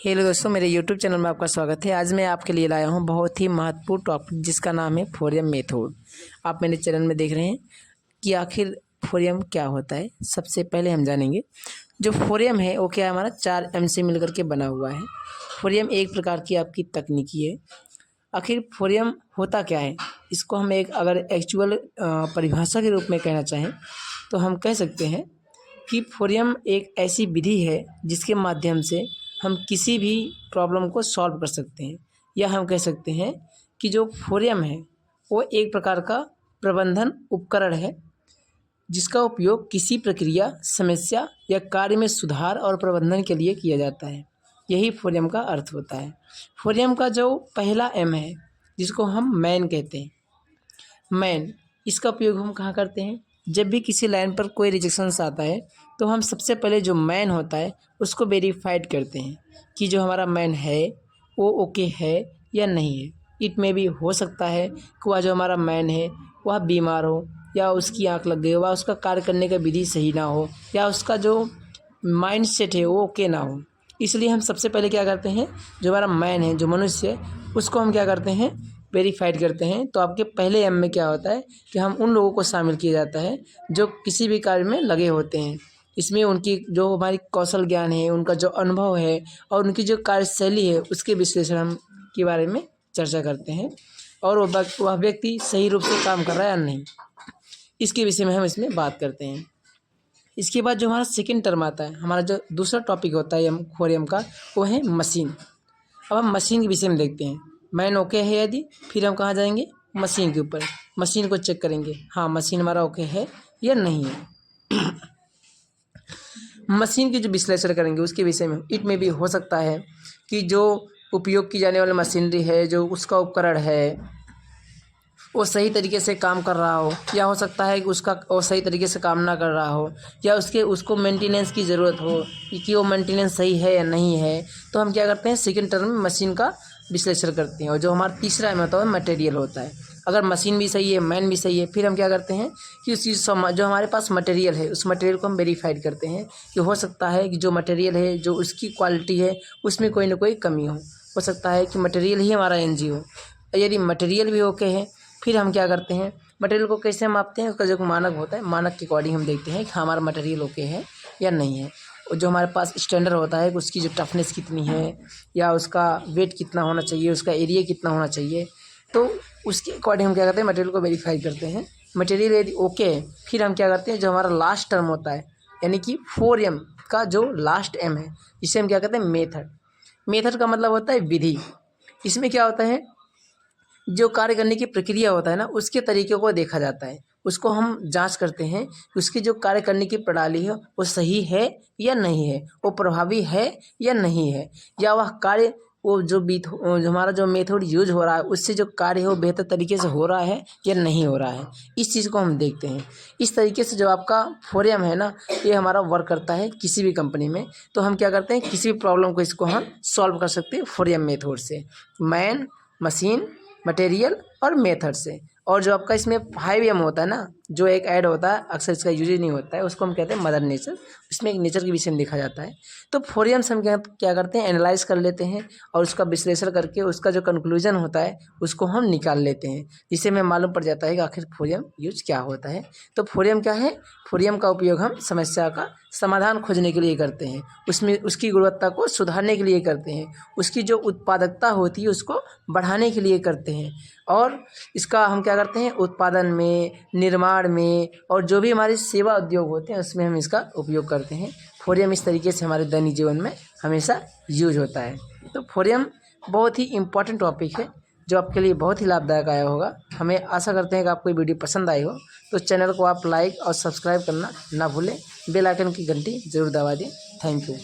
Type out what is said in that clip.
Hello दोस्तों, मेरे YouTube channel में आपका स्वागत है। आज मैं आपके लिए लाया हूं बहुत ही महत्वपूर्ण टॉपिक जिसका नाम है फोरियम मेथड। आप मेरे चैनल में देख रहे हैं कि आखिर फोरियम क्या होता है। सबसे पहले हम जानेंगे जो फोरियम है वो क्या है। हमारा 4 M से मिलकर के बना हुआ है। फोरियम एक प्रकार की आपकी तकनीकी है। आखिर फोरियम होता क्या है, इसको हम एक अगर एक्चुअल परिभाषा के रूप में कहना चाहें तो हम कह सकते हैं कि फोरियम एक ऐसी विधि है जिसके माध्यम से हम किसी भी प्रॉब्लम को सॉल्व कर सकते हैं, या हम कह सकते हैं कि जो फोरियम है वो एक प्रकार का प्रबंधन उपकरण है जिसका उपयोग किसी प्रक्रिया, समस्या या कार्य में सुधार और प्रबंधन के लिए किया जाता है। यही फोरियम का अर्थ होता है। फोरियम का जो पहला एम है जिसको हम मैन कहते हैं, मैन, इसका उपयोग हम कहाँ करते हैं। जब भी किसी लाइन पर कोई रिजेक्शंस आता है तो हम सबसे पहले जो मैन होता है उसको वेरीफाइड करते हैं कि जो हमारा मैन है वो ओके है या नहीं है। इट में भी हो सकता है कि वह जो हमारा मैन है वह बीमार हो, या उसकी आंख लग गई हो, वह उसका कार्य करने का विधि सही ना हो, या उसका जो माइंड सेट है वो ओके ना हो। इसलिए हम सबसे पहले क्या करते हैं, जो हमारा मैन है, जो मनुष्य है, उसको हम क्या करते हैं, वेरीफाइड करते हैं। तो आपके पहले एम में क्या होता है कि हम उन लोगों को शामिल किया जाता है जो किसी भी कार्य में लगे होते हैं। इसमें उनकी जो हमारी कौशल ज्ञान है, उनका जो अनुभव है और उनकी जो कार्यशैली है उसके विश्लेषण हम के बारे में चर्चा करते हैं, और वह व्यक्ति सही रूप से काम कर रहा है या नहीं, इसके विषय में हम इसमें बात करते हैं। इसके बाद जो हमारा सेकंड टर्म आता है, हमारा जो दूसरा टॉपिक होता है फोरियम का, वो है मशीन। अब हम मशीन के विषय में देखते हैं। मैन ओके है यदि, फिर हम कहाँ जाएंगे, मशीन के ऊपर। मशीन को चेक करेंगे, हाँ मशीन हमारा ओके है या नहीं है। मशीन की जो विश्लेषण करेंगे उसके विषय में, इट में भी हो सकता है कि जो उपयोग की जाने वाली मशीनरी है, जो उसका उपकरण है, वो सही तरीके से काम कर रहा हो, या हो सकता है कि उसका वो सही तरीके से काम ना कर रहा हो, या उसको मेंटेनेंस की ज़रूरत हो कि वो मेंटेनेंस सही है या नहीं है। तो हम क्या करते हैं, सेकंड टर्म में मशीन का विश्लेषण करते हैं। और जो हमारा तीसरा में होता है मटेरियल होता है। अगर मशीन भी सही है, मैन भी सही है, फिर हम क्या करते हैं कि जो हमारे पास मटेरियल है उस मटेरियल को हम वेरीफाइड करते हैं कि हो सकता है कि जो मटेरियल है, जो उसकी क्वालिटी है, उसमें कोई ना कोई कमी हो सकता है कि मटेरियल ही हमारा एनजी हो। यदि मटेरियल भी ओके है, फिर हम क्या करते हैं, मटेरियल को कैसे मापते हैं, उसका जो मानक होता है, मानक के अकॉर्डिंग हम देखते हैं कि हमारा मटेरियल ओके है या नहीं है। और जो हमारे पास स्टैंडर्ड होता है, उसकी जो टफनेस कितनी है, या उसका वेट कितना होना चाहिए, उसका एरिया कितना होना चाहिए, तो उसके अकॉर्डिंग हम क्या करते हैं, मटेरियल को वेरीफाई करते हैं। मटेरियल यदि ओके है, फिर हम क्या करते हैं, जो हमारा लास्ट टर्म होता है, यानी कि 4M का जो लास्ट एम है, जिसे हम क्या कहते हैं, मेथड। मेथड का मतलब होता है विधि। इसमें क्या होता है, जो कार्य करने की प्रक्रिया होता है ना, उसके तरीके को देखा जाता है। उसको हम जांच करते हैं कि उसकी जो कार्य करने की प्रणाली है वो सही है या नहीं है, वो प्रभावी है या नहीं है, या वह कार्य वो जो हमारा जो मेथड यूज हो रहा है उससे जो कार्य है वो बेहतर तरीके से हो रहा है या नहीं हो रहा है। इस चीज़ को हम देखते हैं। इस तरीके से जो आपका फोरियम है ना, ये हमारा वर्क करता है किसी भी कंपनी में। तो हम क्या करते हैं, किसी भी प्रॉब्लम को इसको हम सॉल्व कर सकते हैं फोरियम मेथड से, मैन, मशीन, मटेरियल और मेथड से। और जो आपका इसमें 5M होता है ना, जो एक ऐड होता है, अक्सर इसका यूज नहीं होता है, उसको हम कहते हैं मदर नेचर। इसमें एक नेचर के विषय में देखा जाता है। तो फोरियम से हम क्या करते हैं, एनालाइज कर लेते हैं और उसका विश्लेषण करके उसका जो कंक्लूजन होता है उसको हम निकाल लेते हैं, जिससे हमें मालूम पड़ जाता है कि आखिर फोरियम यूज क्या होता है। तो फोरियम क्या है, फोरियम का उपयोग हम समस्या का समाधान खोजने के लिए करते हैं, उसमें उसकी गुणवत्ता को सुधारने के लिए करते हैं, उसकी जो उत्पादकता होती है उसको बढ़ाने के लिए करते हैं। और इसका हम क्या करते हैं, उत्पादन में, निर्माण में, और जो भी हमारे सेवा उद्योग होते हैं उसमें हम इसका उपयोग करते हैं। फोरियम इस तरीके से हमारे दैनिक जीवन में हमेशा यूज होता है। तो फोरियम बहुत ही इम्पोर्टेंट टॉपिक है जो आपके लिए बहुत ही लाभदायक आया होगा। हमें आशा करते हैं कि आपको ये वीडियो पसंद आई हो। तो चैनल को आप लाइक और सब्सक्राइब करना ना भूलें, बेल आइकन की घंटी ज़रूर दबा दें। Thank you.